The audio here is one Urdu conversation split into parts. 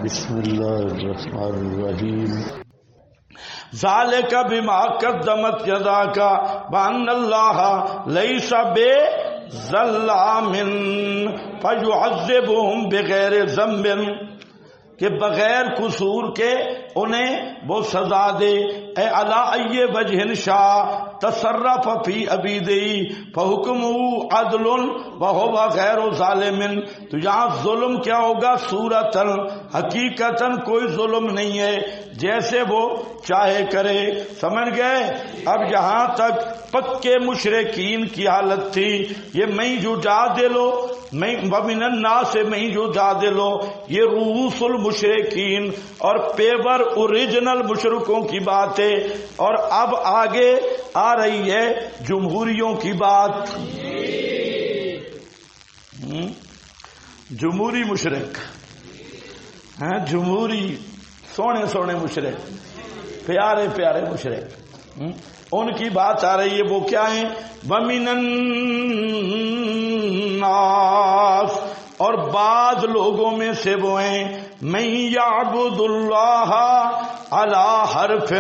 بسم اللہ الرحمن الرحیم ذالک بما قدمت یداک وان اللہ لیس بظلام فیعذبہم بغیر ذنب، کہ بغیر قصور کے انہیں وہ سزا دے. اے علی ای وجہ شاء تصرف فی عبیدی فحکمہ عدل وہو غیر ظالم. تو یہاں ظلم کیا ہوگا؟ صورتاً، حقیقتاً کوئی ظلم نہیں ہے، جیسے وہ چاہے کرے. سمجھ گئے؟ اب یہاں تک پکے مشرکین کی حالت تھی. یہ میں جو جا دے لو، میں ومن الناس میں جو جا دے لو، یہ رؤوس المشرکین اور پیور اوریجنل مشرکوں کی بات ہے. اور اب آگے آ رہی ہے جمہوریوں کی بات. جمہوری مشرک ہیں، جمہوری سونے سونے مشرک، پیارے پیارے مشرک، ان کی بات آ رہی ہے. وہ کیا ہیں؟ وَمِنَ النَّاسِ، اور بعض لوگوں میں سے وہ ہیں مَن يَعْبُدُ اللَّهَ عَلَى حَرْفٍ،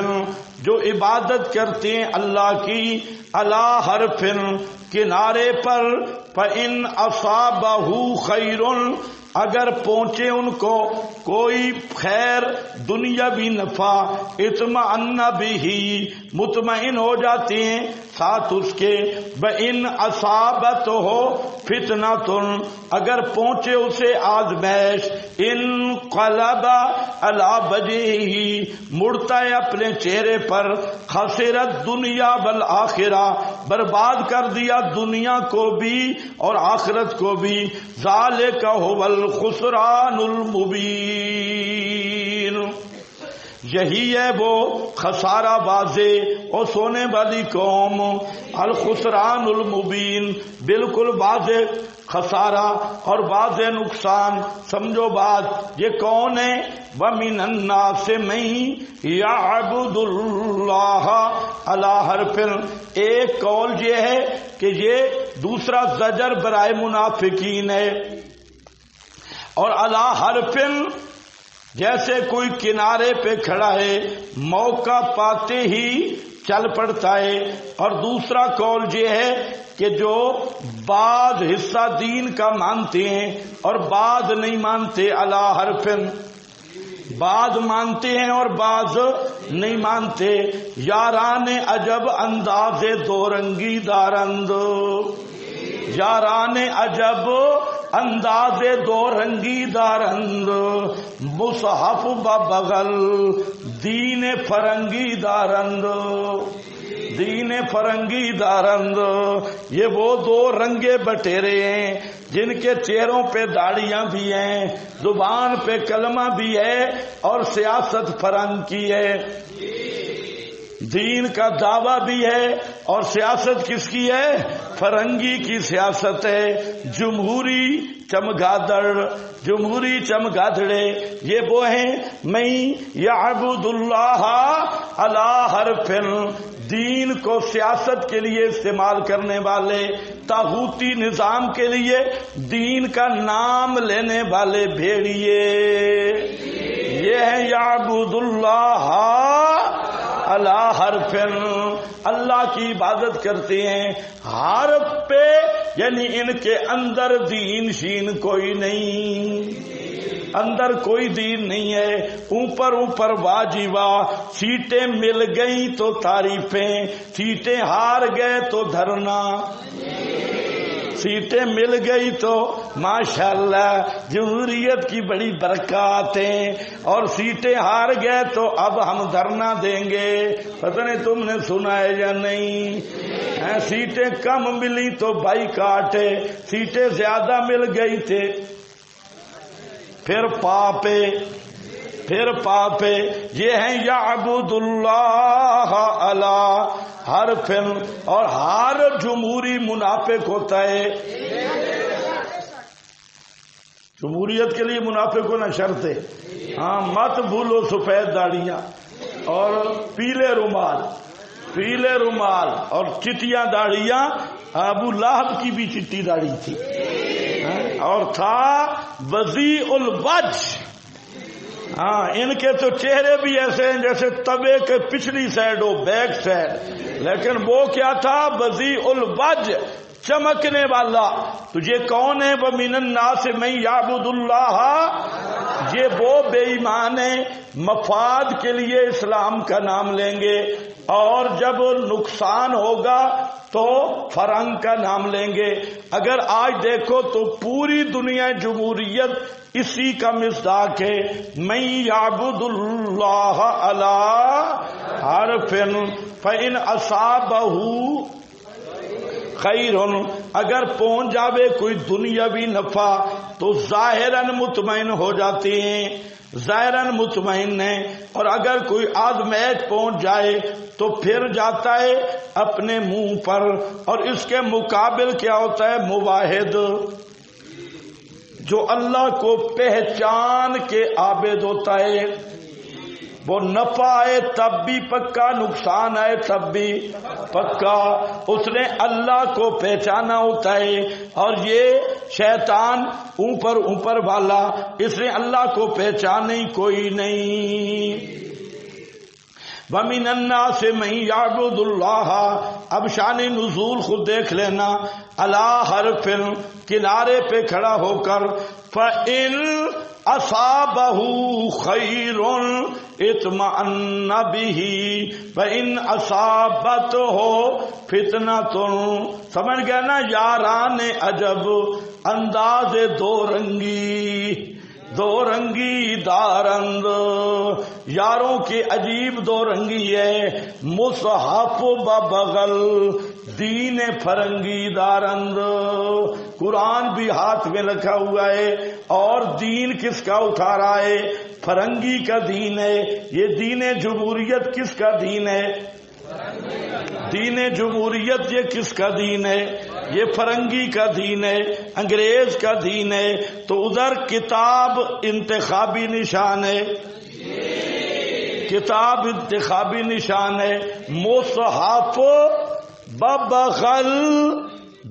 جو عبادت کرتے ہیں اللہ کی عَلَى حَرْفٍ، کنارے پر. فَإِنْ أَصَابَهُ خَيْرٌ، اگر پہنچے ان کو کوئی خیر دنیاوی نفع، اطمئن بہ، مطمئن ہو جاتے ہیں ساتھ اس کے. وَإِنْ أَصَابَتْهُ فِتْنَةٌ، اگر پہنچے اسے آزمائش، انقلب علی وجہہ، مڑتا ہے اپنے چہرے پر. خسرت دنیا والآخرہ، برباد کر دیا دنیا کو بھی اور آخرت کو بھی. ذالک هو الخسران المبین، یہی ہے وہ خسارہ واضح اور سونے والی قوم. الخسران المبین، بالکل واضح خسارہ اور واضح نقصان. سمجھو بات، یہ کون ہے؟ وَمِنَ النَّاسِ مَن يَعْبُدُ اللَّهَ عَلَى حَرْفٍ. ایک قول یہ ہے کہ یہ دوسرا زجر برائے منافقین ہے. اور علی حرف، جیسے کوئی کنارے پہ کھڑا ہے موقع پاتے ہی چل پڑتا ہے. اور دوسرا قول یہ ہے کہ جو بعض حصہ دین کا مانتے ہیں اور بعض نہیں مانتے. علی حرف، بعض مانتے ہیں اور بعض نہیں مانتے. یاران عجب انداز دو رنگی دارند، یاران عجب انداز دو رنگی دارند، مصحف بغل دین فرنگی دارند، دین فرنگی دارند. یہ وہ دو رنگے بٹیرے ہیں جن کے چہروں پہ داڑیاں بھی ہیں، زبان پہ کلمہ بھی ہے اور سیاست فرنگ کی ہے. دین کا دعویٰ بھی ہے اور سیاست کس کی ہے؟ فرنگی کی سیاست ہے. جمہوری چمگادڑ، جمہوری چمگادڑے، یہ وہ ہیں میں یعبد اللہ علی حرف، دین کو سیاست کے لیے استعمال کرنے والے، طاغوتی نظام کے لیے دین کا نام لینے والے بھیڑیے. یہ ہیں یعبد اللہ علی حرف، اللہ کی عبادت کرتے ہیں حرف پہ، یعنی ان کے اندر دین شین کوئی نہیں، اندر کوئی دین نہیں ہے. اوپر اوپر واجبہ، سیٹیں مل گئی تو تعریفیں، سیٹیں ہار گئے تو دھرنا، سیٹیں مل گئی تو ماشاءاللہ جمہوریت کی بڑی برکات ہیں، اور سیٹیں ہار گئے تو اب ہم دھرنا دیں گے. پتہ نہیں تم نے سنا ہے یا نہیں؟ سیٹیں کم ملی تو بائیکاٹ ہے، سیٹیں زیادہ مل گئی تھے پھر پاپے، پھر پاپے. یہ ہیں یعبد اللہ علی حرف. اور ہر جمہوری منافق ہوتا ہے. جمہوریت کے لیے منافق ہونا شرط ہے. ہاں، مت بھولو سفید داڑیاں اور پیلے رومال، پیلے رومال اور چٹیاں داڑیاں. ابو لہب کی بھی چٹی داڑھی تھی اور تھا وضیع الوجہ، ہاں ان کے تو چہرے بھی ایسے ہیں جیسے تبے کے پچھلی سائڈ ہو، بیک سائڈ، لیکن وہ کیا تھا؟ بذیء الوجہ، چمکنے والا۔ تو یہ کون ہے؟ وَمِنَ النَّاسِ مَن يَعْبُدُ اللَّهَ، یہ وہ بے ایمان ہیں مفاد کے لیے اسلام کا نام لیں گے، اور جب نقصان ہوگا تو فرنگ کا نام لیں گے۔ اگر آج دیکھو تو پوری دنیا جمہوریت اسی کا مصداق ہے، من یعبد اللہ علی حرف فإن اصابہ خیر، اگر پہنچ جاوے کوئی دنیاوی نفع تو ظاہراً مطمئن ہو جاتے ہیں، ظاہراً مطمئن ہیں، اور اگر کوئی آزمائش پہنچ جائے تو پھر جاتا ہے اپنے منہ پر۔ اور اس کے مقابل کیا ہوتا ہے؟ موحد، جو اللہ کو پہچان کے عابد ہوتا ہے، وہ نفع آئے تب بھی پکا، نقصان آئے تب بھی پکا، اس نے اللہ کو پہچانا ہوتا ہے۔ اور یہ شیطان اوپر والا، اس نے اللہ کو پہچانے کوئی نہیں۔ وَمِنَ النَّاسِ مَن يَعْبُدُ اللَّهَ، اب شان نزول خود دیکھ لینا، عَلَىٰ حَرْفٍ، کنارے پہ کھڑا ہو کر، فَإِنْ أَصَابَهُ خَيْرٌ اطْمَأَنَّ بِهِ وَإِنْ أَصَابَتْهُ فِتْنَةٌ، سمجھ گیا نا؟ یاران عجب، انداز دو رنگی دارند، یاروں کی عجیب دو رنگی ہے، مصحف بغل، دین فرنگی دارند، قرآن بھی ہاتھ میں رکھا ہوا ہے، اور دین کس کا اٹھا رہا ہے؟ فرنگی کا دین ہے۔ یہ دین جمہوریت کس کا دین ہے؟ دین جمہوریت یہ کس کا دین ہے؟ یہ فرنگی کا دین ہے، انگریز کا دین ہے۔ تو ادھر کتاب انتخابی نشان ہے، کتاب انتخابی نشان ہے، مصحف ببغل،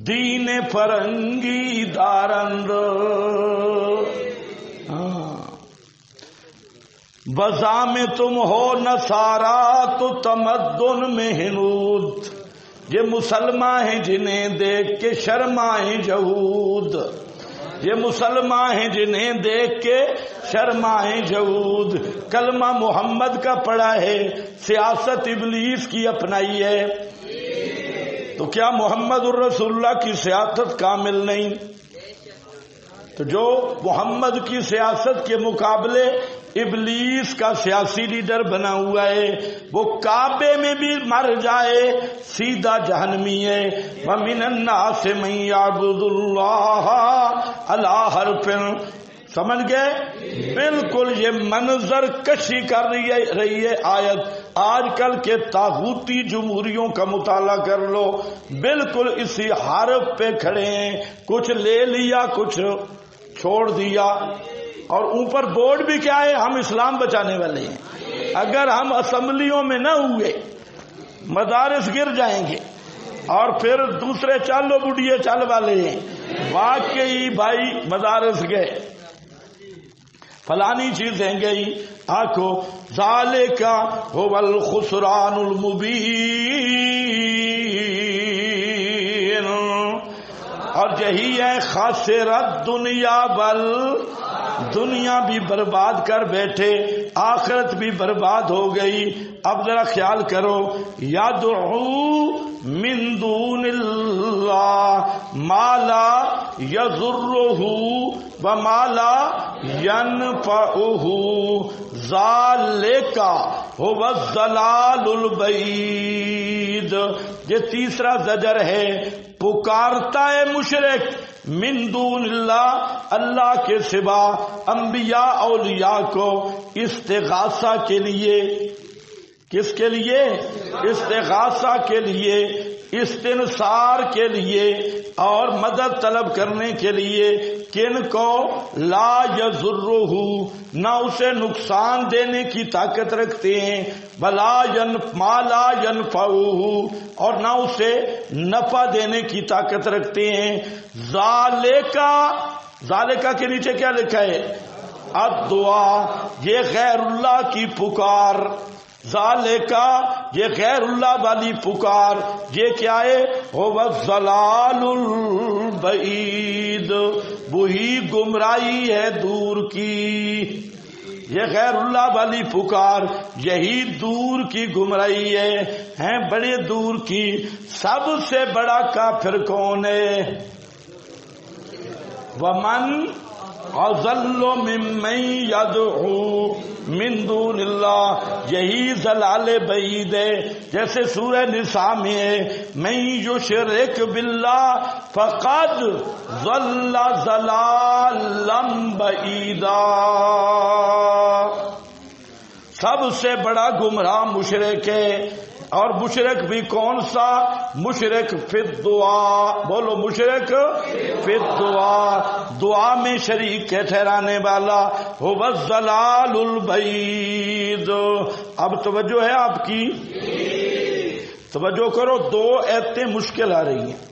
دین فرنگی دارند۔ وضع میں تم ہو نصارا تو تمدن میں ہنود، یہ مسلمان ہیں جنہیں دیکھ کے شرمائیں یہود، یہ مسلمان ہیں جنہیں دیکھ کے شرمائیں یہود۔ کلمہ محمد کا پڑھا ہے، سیاست ابلیس کی اپنائی ہے، تو کیا محمد الرسول اللہ کی سیاست کامل نہیں؟ تو جو محمد کی سیاست کے مقابلے ابلیس کا سیاسی لیڈر بنا ہوا ہے، وہ کعبے میں بھی مر جائے سیدھا جہنمی ہے۔ وَمِنَ النَّاسِ مَن يَعْبُدُ اللَّهَ عَلَىٰ حَرْفٍ، سمجھ گئے؟ بالکل یہ منظر کشی کر رہی ہے آیت۔ آج کل کے طاغوتی جمہوریوں کا مطالعہ کر لو، بالکل اسی حرف پہ کھڑے ہیں، کچھ لے لیا کچھ چھوڑ دیا، اور اوپر بورڈ بھی کیا ہے؟ ہم اسلام بچانے والے ہیں۔ اگر ہم اسمبلیوں میں نہ ہوئے مدارس گر جائیں گے، اور پھر دوسرے چالو بڑھیے چل والے ہیں، واقعی بھائی مدارس گئے، فلانی چیزیں گئی، آنکھوں ذالک هو الخسران المبین، اور یہی ہے خاسرت دنیا بل، دنیا بھی برباد کر بیٹھے، آخرت بھی برباد ہو گئی۔ اب ذرا خیال کرو، یدعو من دون اللہ ما لا یضرہ وما لا ینفعہ، ذالک هو الضلال البعید۔ یہ تیسرا زجر ہے، پکارتا ہے مشرک من دون اللہ، اللہ کے سوا انبیاء اولیاء کو استغاثہ کے لیے، کس کے لیے؟ استغاثہ کے لیے، استنصار کے لیے، اور مدد طلب کرنے کے لیے۔ کن کو؟ لا یضرہ، نہ اسے نقصان دینے کی طاقت رکھتے ہیں، ما لا ینفعہ، اور نہ اسے نفع دینے کی طاقت رکھتے ہیں۔ ذالکا کے نیچے کیا لکھا ہے؟ الدعا یہ غیر اللہ کی پکار، ذالکا یہ غیر اللہ والی پکار، یہ کیا ہے؟ هو الضلال البعید، وہی گمراہی ہے دور کی۔ یہ غیر اللہ والی پکار یہی دور کی گمراہی ہے بڑے دور کی۔ سب سے بڑا کافر کون ہے؟ ومن اضل ممن يدعو من دون اللہ، یہی ضلال بعید ہے۔ جیسے سورہ نساء میں ہے من یشرک باللہ فقد ضل ضلالا بعیدا، سب سے بڑا گمراہ مشرک ہے۔ اور مشرک بھی کون سا؟ مشرک فی الدعا، بولو مشرک فی الدعا، دعا میں شریک کے ٹھہرانے والا، هو الضلال البعید۔ اب توجہ ہے آپ کی؟ توجہ کرو، دو ایتیں مشکل آ رہی ہیں۔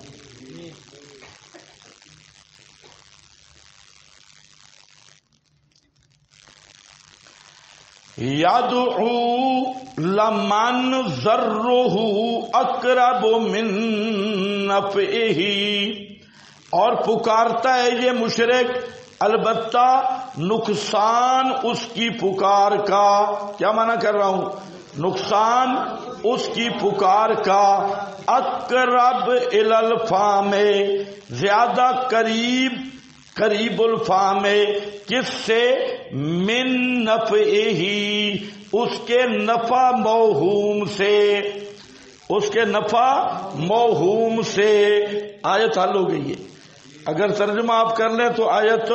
یدعو لمن ضرہ اقرب من نفعہ، اور پکارتا ہے یہ مشرک البتہ نقصان اس کی پکار کا، کیا معنی کر رہا ہوں؟ نقصان اس کی پکار کا، اقرب الی الفام، زیادہ قریب الفام، کس سے؟ من نفعہ، اس کے نفع موہوم سے، اس کے نفع موہوم سے۔ آیت حل ہو گئی ہے، اگر ترجمہ آپ کر لیں تو آیت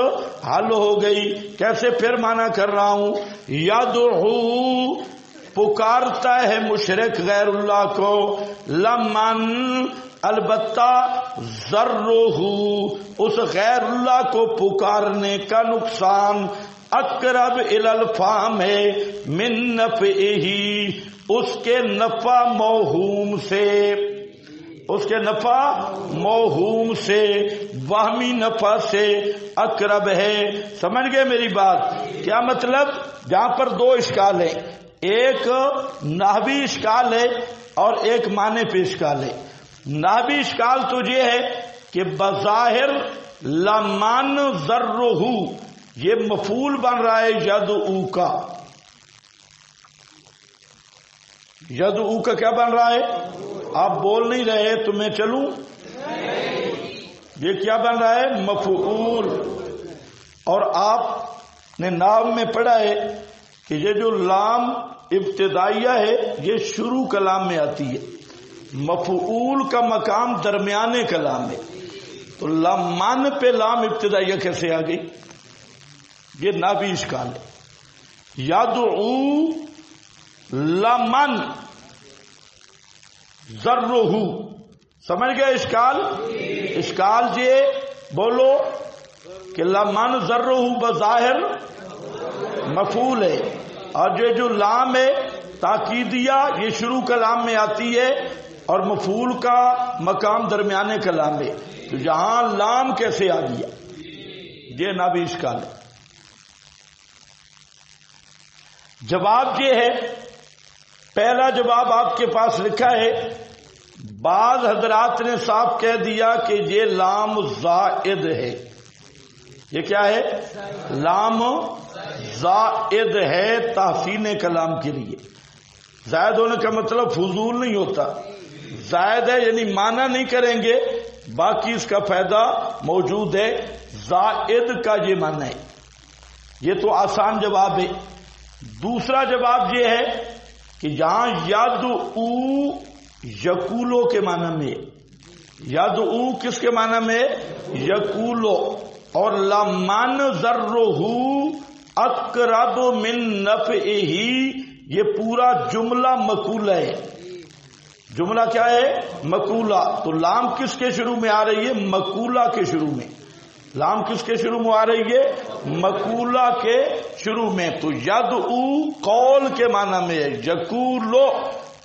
حل ہو گئی۔ کیسے؟ پھر معنی کر رہا ہوں، یدعو پکارتا ہے مشرک غیر اللہ کو، لمن البتہ ضرہ اس غیر اللہ کو پکارنے کا نقصان، اقرب الی الفام ہے من نفعہ، اس کے نفع موہوم سے، اس کے نفع موہوم سے، وہمی نفع سے اقرب ہے۔ سمجھ گئے میری بات؟ کیا مطلب؟ جہاں پر دو اشکال ہیں، ایک نحوی اشکال ہے اور ایک معنی پہ اشکال ہے۔ نحوی اشکال تو یہ ہے کہ بظاہر لمن ضرہ یہ مفعول بن رہا ہے یدعو کا، یدعو کا کیا بن رہا ہے؟ آپ بول نہیں رہے تو میں چلوں؟ یہ کیا بن رہا ہے؟ مفعول۔ اور آپ نے نام میں پڑھا ہے کہ یہ جو لام ابتدائیہ ہے یہ شروع کلام میں آتی ہے، مفعول کا مقام درمیانے کلام ہے، تو لمن پہ لام ابتدائیہ کیسے آ گئی؟ یہ نحوی اشکال ہے۔ یدعو لمن ضرہ، سمجھ گئے اشکال؟ اشکال یہ بولو کہ لمن ضرہ بظاہر مفعول ہے، اور یہ جو لام ہے تاکیدیہ یہ شروع کلام میں آتی ہے اور مفعول کا مقام درمیانے کلام ہے، تو یہاں لام کیسے آ گیا؟ یہ نحوی اشکال ہے۔ جواب یہ ہے، پہلا جواب آپ کے پاس لکھا ہے، بعض حضرات نے صاف کہہ دیا کہ یہ لام زائد ہے۔ یہ کیا ہے؟ لام زائد ہے تحسین کلام کے لیے۔ زائد ہونے کا مطلب فضول نہیں ہوتا، زائد ہے یعنی معنی نہیں کریں گے، باقی اس کا فائدہ موجود ہے، زائد کا یہ معنی ہے۔ یہ تو آسان جواب ہے۔ دوسرا جواب یہ ہے کہ یہاں یدعو یقولو کے معنی میں، یدعو کس کے معنی میں؟ یقولو، اور لمن ضرہ اقرب من نفعہ یہ پورا جملہ مقولہ ہے۔ جملہ کیا ہے؟ مقولہ۔ تو لام کس کے شروع میں آ رہی ہے؟ مقولہ کے شروع میں۔ لام کس کے شروع میں آ رہی ہے؟ مقولہ کے شروع میں۔ تو یدعو قول کے معنی میں ہے، یقولو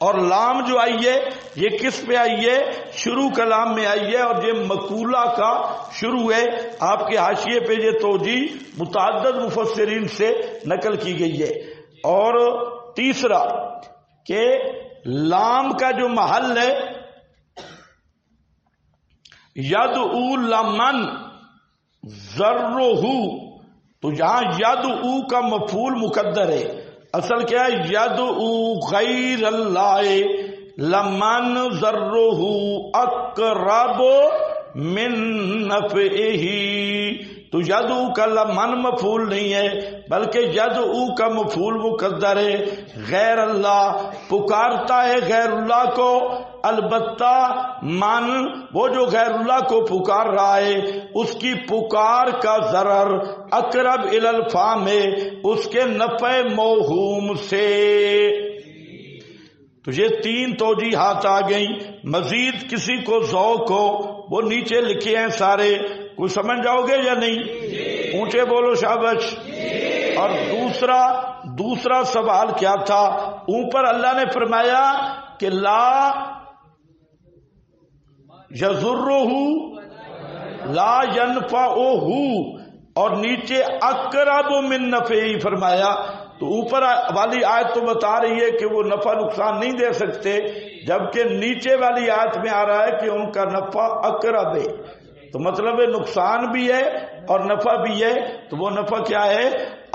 اور لام جو آئی ہے یہ کس پہ آئی ہے؟ شروع کلام میں آئی ہے، اور یہ مقولہ کا شروع ہے۔ آپ کے حاشیے پہ یہ توجیہ متعدد مفسرین سے نقل کی گئی ہے۔ اور تیسرا کہ لام کا جو محل ہے یدعو لمن ذرہ، تو یہاں یدعو کا مفعول مقدر ہے، اصل کیا ہے؟ یدعو غیر اللہ لمن ذرہ اقرب من نفعہ، تو یدعو کا لمن مفعول نہیں ہے بلکہ یدعو کا مفعول مقدر ہے۔ غیر اللہ پکارتا ہے غیر اللہ کو، البتہ من وہ جو غیر اللہ کو پکار رہا ہے اس کی پکار کا ضرر اقرب الی الفم ہے اس کے نفع موہوم سے۔ تو یہ تین توجیحات آ گئیں۔ مزید کسی کو ذوق ہو وہ نیچے لکھے ہیں سارے، کوئی سمجھ جاؤ گے یا نہیں؟ اونچے بولو شابش۔ اور دوسرا سوال کیا تھا؟ اوپر اللہ نے فرمایا کہ لا یضرہ لا ینفعہ، اور نیچے اقرب من نفعہ فرمایا۔ تو اوپر والی آیت تو بتا رہی ہے کہ وہ نفع نقصان نہیں دے سکتے، جبکہ نیچے والی آیت میں آ رہا ہے کہ ان کا نفع اقرب ہے، تو مطلب ہے نقصان بھی ہے اور نفع بھی ہے۔ تو وہ نفع کیا ہے؟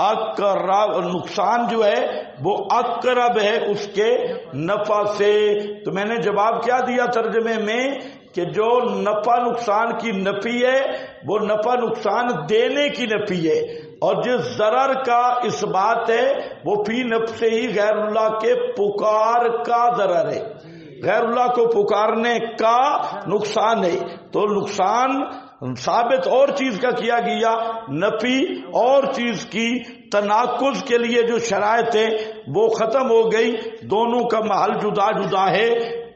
اقرب، نقصان جو ہے وہ اقرب ہے اس کے نفع سے۔ تو میں نے جواب کیا دیا ترجمے میں کہ جو نفع نقصان کی نفی ہے وہ نفع نقصان دینے کی نفی ہے، اور جس ضرر کا اس بات ہے وہ فی نفسہ ہی غیر اللہ کے پکار کا ضرر ہے، غیر اللہ کو پکارنے کا نقصان ہے۔ تو نقصان ثابت اور چیز کا کیا گیا، نفی اور چیز کی تناقض کے لیے جو شرائط ہے وہ ختم ہو گئی، دونوں کا محل جدا جدا ہے۔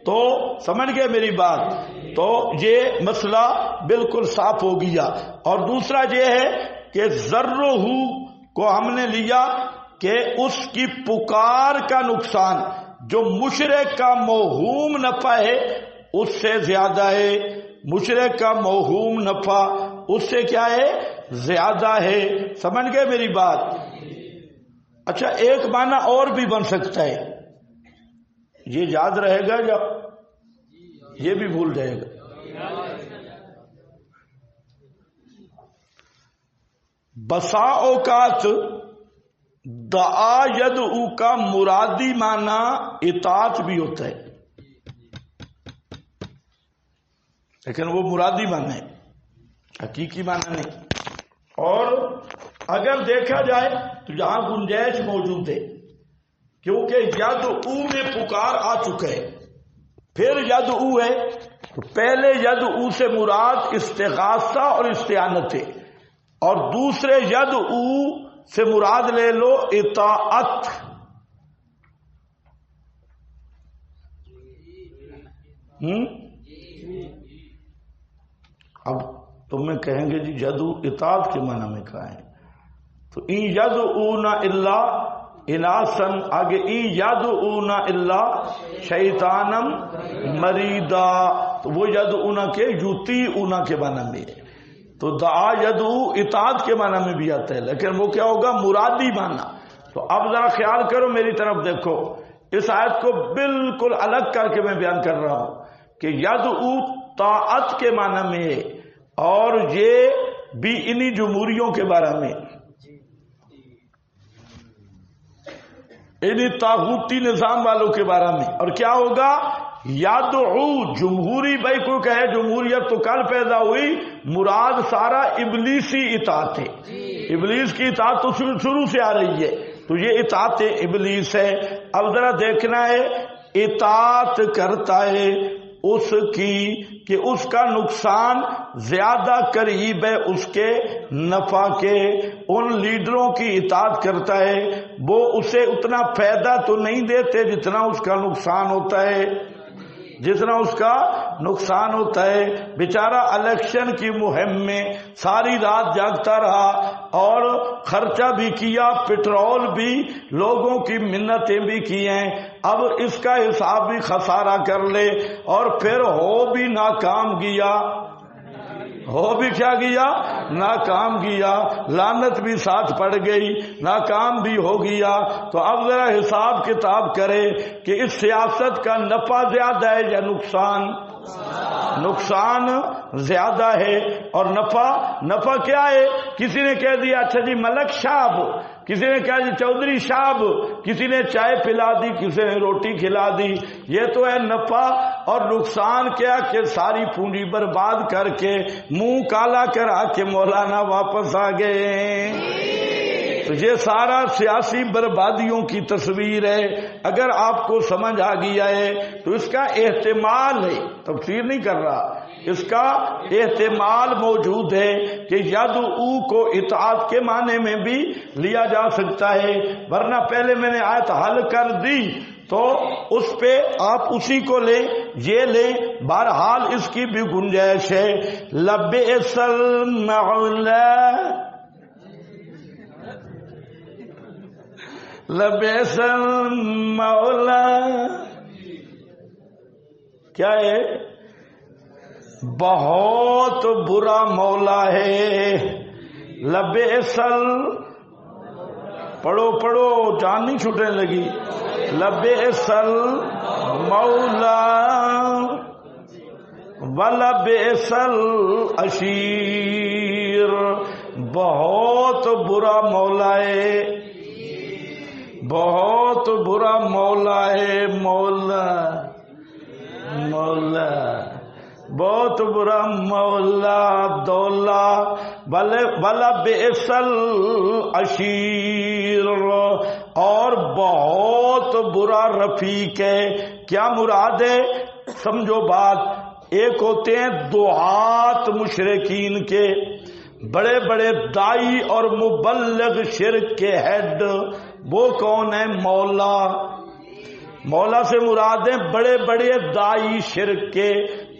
تو سمجھ گئے میری بات؟ تو یہ مسئلہ بالکل صاف ہو گیا۔ اور دوسرا یہ ہے کہ ذرہ کو ہم نے لیا کہ اس کی پکار کا نقصان جو مشرک کا موہوم نفع ہے اس سے زیادہ ہے، مشرک کا موہوم نفع اس سے کیا ہے؟ زیادہ ہے۔ سمجھ گئے میری بات؟ اچھا ایک معنی اور بھی بن سکتا ہے، یہ یاد رہے گا یا یہ بھی بھول جائے گا؟ بسا اوقات دعا یدعو کا مرادی معنی اطاعت بھی ہوتا ہے، لیکن وہ مرادی معنی ہے، حقیقی معنی نہیں۔ اور اگر دیکھا جائے تو یہاں گنجائش موجود ہے، کیونکہ یدعو میں پکار آ چکا ہے، پھر یدعو ہے، تو پہلے یدعو سے مراد استغاثہ اور استعانت ہے، اور دوسرے یدعو سے مراد لے لو اطاعت۔ اب تم میں کہیں گے جی یدعو اطاعت کے معنی میں کہا ہے، تو ان یدعون الا اناسن، آگے ان یدعون الا شیطانم مریدا، تو وہ یدعون کے یطیعون کے معنی میں ہے۔ تو دعا یدعو اطاعت کے معنی میں بھی آتا ہے، لیکن وہ کیا ہوگا؟ مرادی معنی۔ تو اب ذرا خیال کرو، میری طرف دیکھو، اس آیت کو بالکل الگ کر کے میں بیان کر رہا ہوں کہ یدعو طاعت کے معنی میں ہے، اور یہ بھی انہی جمہوریوں کے بارے میں، انہی طاغوتی نظام والوں کے بارے میں۔ اور کیا ہوگا؟ یدعو جمہوری، بھائی کوئی کہے جمہوریت تو کل پیدا ہوئی، مراد سارا ابلیسی اطاعت ہے، ابلیس کی اطاعت تو شروع سے آ رہی ہے، تو یہ اطاعت ابلیس ہے۔ اب ذرا دیکھنا ہے اطاعت کرتا ہے اس کی کہ اس کا نقصان زیادہ قریب ہے اس کے نفع کے، ان لیڈروں کی اطاعت کرتا ہے وہ اسے اتنا فائدہ تو نہیں دیتے جتنا اس کا نقصان ہوتا ہے، جتنا اس کا نقصان ہوتا ہے. بیچارہ الیکشن کی مہم میں ساری رات جاگتا رہا اور خرچہ بھی کیا، پٹرول بھی، لوگوں کی منتیں بھی کی ہیں. اب اس کا حساب بھی خسارہ کر لے اور پھر ہو بھی ناکام گیا، ہو بھی کیا گیا؟ ناکام گیا. لعنت بھی ساتھ پڑ گئی، ناکام بھی ہو گیا. تو اب ذرا حساب کتاب کرے کہ اس سیاست کا نفع زیادہ ہے یا نقصان؟ نقصان زیادہ ہے. اور نفع کیا ہے؟ کسی نے کہہ دیا اچھا جی ملک صاحب، کسی نے کہا جی چودھری صاحب، کسی نے چائے پلا دی، کسی نے روٹی کھلا دی. یہ تو ہے نفع. اور نقصان کیا کہ ساری پونجی برباد کر کے منہ کالا کرا کے مولانا واپس آ گئے. تو یہ سارا سیاسی بربادیوں کی تصویر ہے. اگر آپ کو سمجھ آ گیا ہے تو اس کا احتمال ہے، تفسیر نہیں کر رہا، اس کا احتمال موجود ہے کہ یدعو کو اطاعت کے معنی میں بھی لیا جا سکتا ہے. ورنہ پہلے میں نے آیت حل کر دی تو اس پہ آپ اسی کو لیں، یہ لیں. بہرحال اس کی بھی گنجائش ہے. لبئس المولا، لبئس المولا کیا ہے؟ بہت برا مولا ہے. لبئس پڑھو جان نہیں چھوٹنے لگی. لبئس المولا ولبئس العشیر، بہت برا مولا ہے، بہت برا مولا ہے. مولا بہت برا مولا دولا ولبئس العشیر، اور بہت برا رفیق ہے. کیا مراد ہے؟ سمجھو بات. ایک ہوتے ہیں دعات مشرکین کے، بڑے بڑے دائی اور مبلغ شرک کے ہیڈ. وہ کون ہے؟ مولا. مولا سے مراد ہیں بڑے بڑے دائی شرک کے،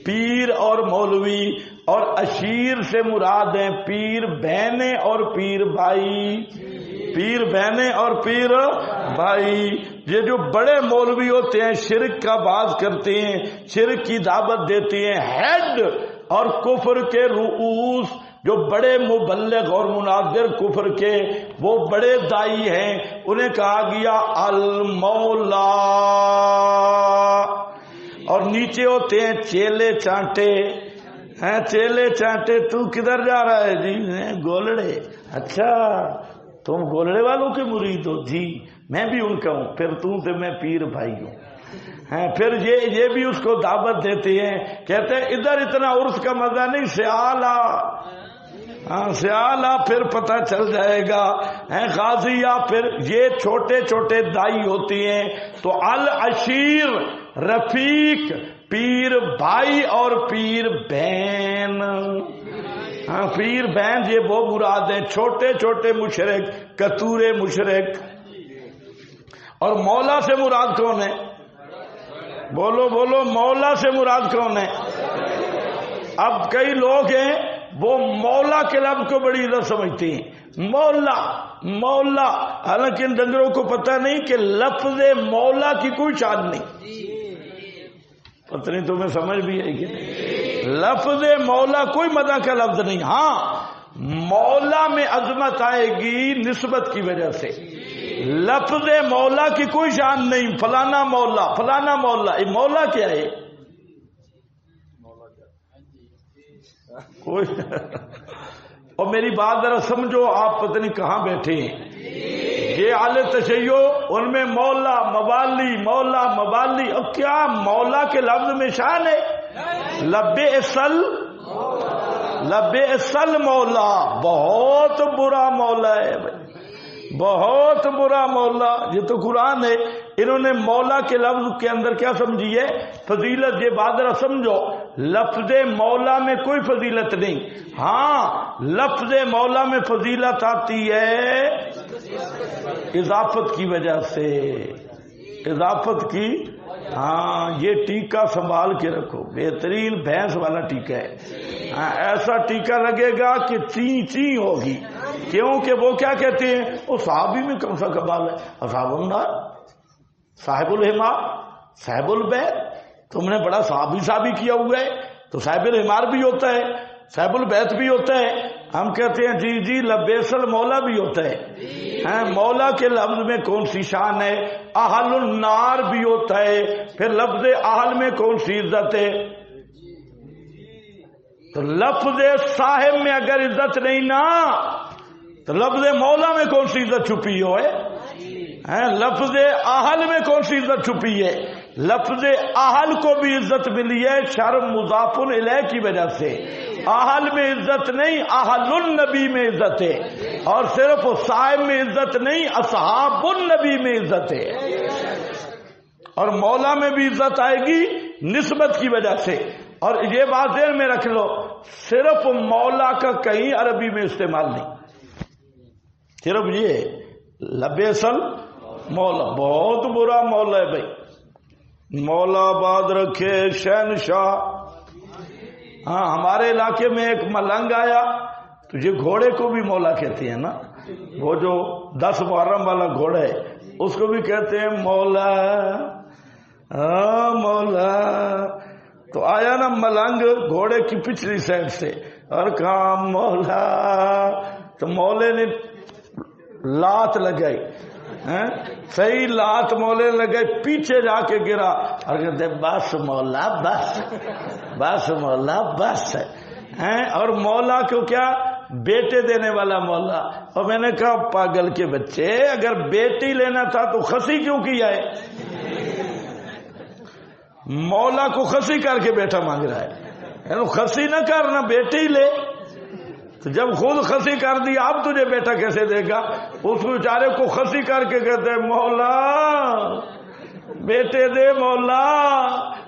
پیر اور مولوی. اور عشیر سے مراد ہیں پیر بہنیں اور پیر بھائی، پیر بہنیں اور پیر بھائی. یہ جو بڑے مولوی ہوتے ہیں شرک کا باز کرتے ہیں، شرک کی دعوت دیتے ہیں، ہیڈ اور کفر کے رؤوس، جو بڑے مبلغ اور مناظر کفر کے، وہ بڑے دائی ہیں. انہیں کہا گیا المولا. اور نیچے ہوتے ہیں چیلے چانٹے. چیلے چانٹے. تو کدھر جا رہا ہے؟ جی گولڑے. اچھا تم گولڑے والوں کے مرید ہو؟ جی میں بھی ان کا ہوں. پھر تم سے میں پیر بھائی ہوں. پھر یہ بھی اس کو دعوت دیتے ہیں، کہتے ہیں ادھر اتنا عرس کا مزہ نہیں، سیال آ. سیال آ پھر پتہ چل جائے گا. غازی آ. پھر یہ چھوٹے چھوٹے دائی ہوتی ہیں. تو العشیر رفیق، پیر بھائی اور پیر بہن. پیر بہن یہ وہ مراد ہیں چھوٹے چھوٹے مشرک، کتورے مشرک. اور مولا سے مراد کون ہے؟ بولو مولا سے مراد کون ہے؟ اب کئی لوگ ہیں وہ مولا کے لفظ کو بڑی عزت سمجھتے ہیں. مولا حالانکہ ان ڈنگروں کو پتہ نہیں کہ لفظ مولا کی کوئی شان نہیں. پتہ نہیں تمہیں سمجھ بھی ہے کہ نہیں؟ لفظ مولا کوئی مدح کا لفظ نہیں. ہاں مولا میں عظمت آئے گی نسبت کی وجہ سے. لفظ مولا کی کوئی شان نہیں. فلانا مولا، فلانا مولا. یہ مولا کیا ہے؟ کوئی اور میری بات ذرا سمجھو. آپ پتہ نہیں کہاں بیٹھے ہیں. یہ اہل تشیع ان میں مولا موالی، مولا موالی. اور کیا مولا کے لفظ میں شان ہے؟ لبئس المولا، بہت برا مولا ہے بھائی، بہت برا مولا. یہ تو قرآن ہے. انہوں نے مولا کے لفظ کے اندر کیا سمجھی ہے؟ فضیلت. یہ بات ذرا سمجھو. لفظ مولا میں کوئی فضیلت نہیں. ہاں لفظ مولا میں فضیلت آتی ہے اضافت کی وجہ سے. اضافت کی ہاں یہ ٹیکہ سنبھال کے رکھو، بہترین بھینس والا ٹیکہ ہے، ہاں ایسا ٹیکہ لگے گا کہ چیں چیں ہوگی، کیونکہ وہ کیا کہتے ہیں وہ صحابی میں کون سا کمال ہے، اصحاب النار، صاحب الحمار، صاحب البیت، تم نے بڑا صحابی کیا ہوا ہے، تو صاحب الحمار بھی ہوتا ہے، صاحب البیت بھی ہوتا ہے، ہم کہتے ہیں جی جی لبیس المولا بھی ہوتا ہے، مولا کے لفظ میں کون سی شان ہے، اہل النار بھی ہوتا ہے، پھر لفظ اہل میں کون سی عزت ہے، تو لفظ صاحب میں اگر عزت نہیں نا تو لفظ مولا میں کون سی عزت چھپی ہوئے، لفظ اہل میں کون سی عزت چھپی ہے، لفظ اہل کو بھی عزت ملی ہے شرم مضاف الیہ کی وجہ سے، اہل میں عزت نہیں اہل النبی میں عزت ہے، اور صرف صاحب میں عزت نہیں اصحاب النبی میں عزت ہے، اور مولا میں بھی عزت آئے گی نسبت کی وجہ سے، اور یہ بات ذہن میں رکھ لو صرف مولا کا کہیں عربی میں استعمال نہیں، صرف یہ لبیسل مولا بہت برا مولا ہے بھائی، مولا آباد رکھے شہنشاہ۔ ہاں ہمارے علاقے میں ایک ملنگ آیا، تو یہ گھوڑے کو بھی مولا کہتے ہیں نا، وہ جو 10 محرم والا گھوڑا ہے اس کو بھی کہتے ہیں مولا، مولا۔ تو آیا نا ملنگ گھوڑے کی پچھلی سائڈ سے اور کہا مولا، تو مولے نے لات لگائی، صحیح لات مولے لگائی، پیچھے جا کے گرا اور کہتے بس مولا بس، بس مولا بس، اور مولا کو کیا بیٹے دینے والا مولا۔ اور میں نے کہا پاگل کے بچے، اگر بیٹی لینا تھا تو خسی کیوں کیا ہے؟ مولا کو خسی کر کے بیٹا مانگ رہا ہے، خسی نہ کرنا بیٹی لے، تو جب خود خسی کر دی اب تجھے بیٹا کیسے دے گا؟ اس کو بیچارے کو خسی کر کے کہتے ہیں مولا بیٹے دے، مولا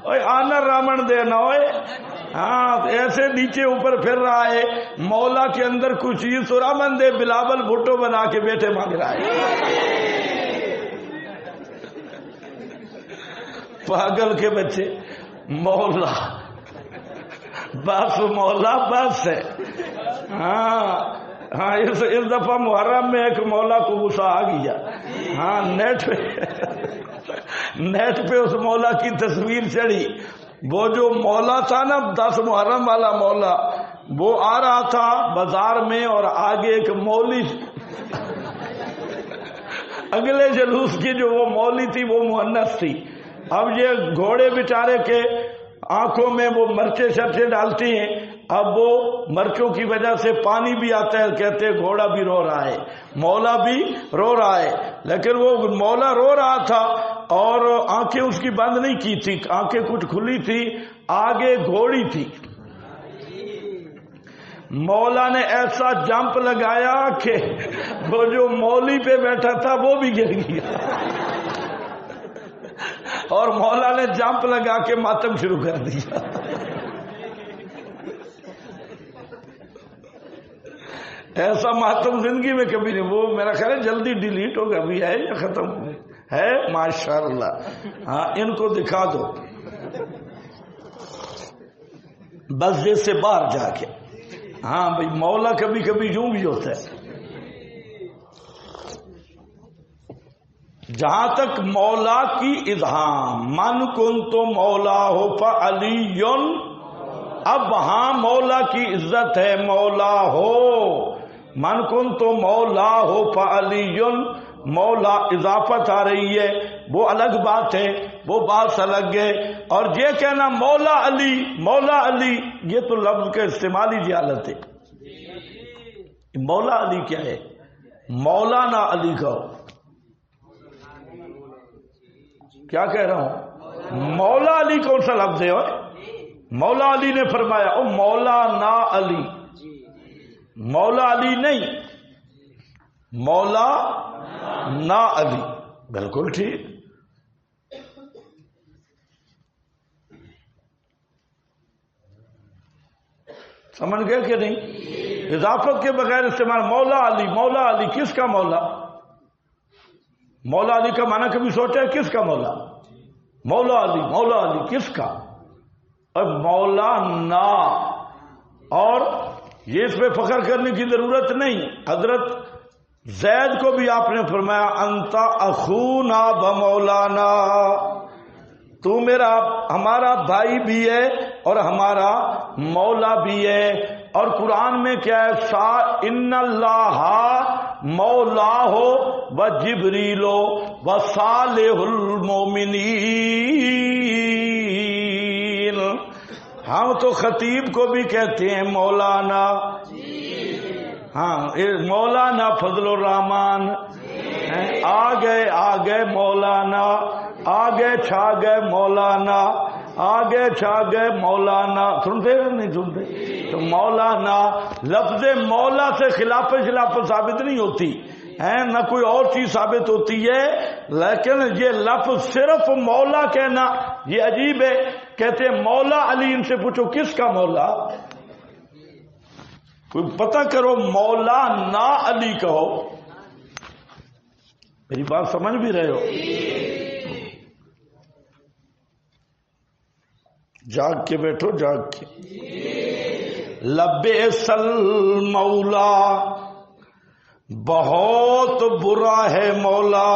اوے آنر رامن دے نا، اوے ہاں ایسے نیچے اوپر پھر رہا ہے، مولا کے اندر کچھ چیز تو رامن دے، بلاول بھٹو بنا کے بیٹے مانگ رہا ہے، پاگل کے بچے۔ مولا بس مولا بس ہے۔ ہاں اس دفعہ محرم میں ایک مولا کو غصہ آ گیا، ہاں نیٹ پہ اس مولا کی تصویر چڑھی، وہ جو مولا تھا نا 10 محرم والا مولا، وہ آ رہا تھا بازار میں اور آگے ایک مولی، اگلے جلوس کی جو وہ مولی تھی وہ مؤنث تھی۔ اب یہ گھوڑے بیچارے کے آنکھوں میں وہ مرچیں شرچیں ڈالتی ہیں، اب وہ مرچوں کی وجہ سے پانی بھی آتا ہے، کہتے ہیں گھوڑا بھی رو رہا ہے، مولا بھی رو رہا ہے، لیکن وہ مولا رو رہا تھا اور آنکھیں اس کی بند نہیں کی تھی، آنکھیں کچھ کھلی تھی، آگے گھوڑی تھی۔ مولا نے ایسا جمپ لگایا کہ وہ جو مولی پہ بیٹھا تھا وہ بھی گر گیا، اور مولا نے جمپ لگا کے ماتم شروع کر دیا۔ ایسا ماتم زندگی میں کبھی نہیں، وہ میرا خیال ہے جلدی ڈیلیٹ ہوگا، ابھی ہے یا ختم ہے؟ ماشاءاللہ، ہاں ان کو دکھا دو بس سے باہر جا کے۔ ہاں بھائی مولا کبھی کبھی یوں بھی ہوتا ہے۔ جہاں تک مولا کی اذہان، من کن تو مولا ہو فعلی، اب وہاں مولا کی عزت ہے، مولا ہو، من کن تو مولا ہو فعلی، مولا اضافت آ رہی ہے، وہ الگ بات ہے، وہ بات الگ ہے، اور یہ کہنا مولا علی، مولا علی، یہ تو لفظ کا استعمال ہی جہالت ہے۔ مولا علی کیا ہے؟ مولانا علی کہو، کیا کہہ رہا ہوں؟ مولا علی کون سا لفظ ہے؟ مولا علی نے فرمایا او مولا نا علی، مولا علی نہیں، مولا نا علی، بالکل ٹھیک۔ سمجھ گئے کہ نہیں؟ اضافت کے بغیر استعمال، مولا علی، مولا علی، کس کا مولا؟ مولا علی کا معنی کبھی سوچا ہے کس کا مولا؟ مولا علی، مولا علی کس کا؟ اب مولانا، اور یہ اس پہ فخر کرنے کی ضرورت نہیں. حضرت زید کو بھی آپ نے فرمایا انتا اخونا بمولانا، تو میرا ہمارا بھائی بھی ہے اور ہمارا مولا بھی ہے. اور قرآن میں کیا ہے؟ ان اللہ مولا ہو و جبریلو و صالح المومنین. ہم تو خطیب کو بھی کہتے ہیں مولانا. ہاں مولانا فضل الرحمان آ گئے مولانا، آگے چھا گئے مولانا، آگے چھا گئے مولانا. سنتے ہیں نہیں سنتے؟ تو مولانا لفظ مولا سے خلاف ثابت نہیں ہوتی ہے، نہ کوئی اور چیز ثابت ہوتی ہے، لیکن یہ لفظ صرف مولا کہنا یہ عجیب ہے. کہتے ہیں مولا علی، ان سے پوچھو کس کا مولا؟ کوئی پتہ کرو، مولا نا علی کہو. میری بات سمجھ بھی رہے ہو؟ جاگ کے بیٹھو، جاگ کے. لبئس المولا، بہت برا ہے مولا.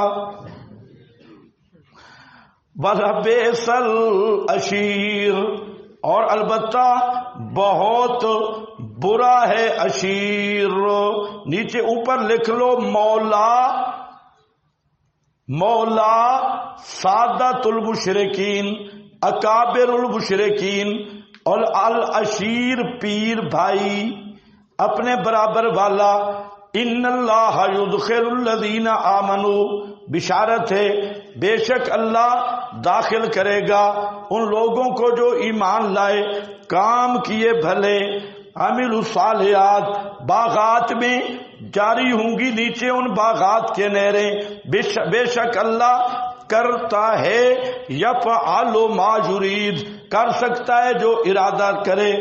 ولبئس العشیر، اور البتہ بہت برا ہے عشیر. نیچے اوپر لکھ لو مولا، مولا سادت المشرکین، اکابر المشرکین، اور العشیر پیر بھائی اپنے برابر والا. ان اللہ یدخل الذین آمنوا، بشارت ہے بے شک اللہ داخل کرے گا ان لوگوں کو جو ایمان لائے، کام کیے بھلے، عامل الصالحات، باغات میں جاری ہوں گی نیچے ان باغات کے نہریں. بے شک اللہ کرتا ہے، یفعل ما یرید، کر سکتا ہے جو ارادہ کرے.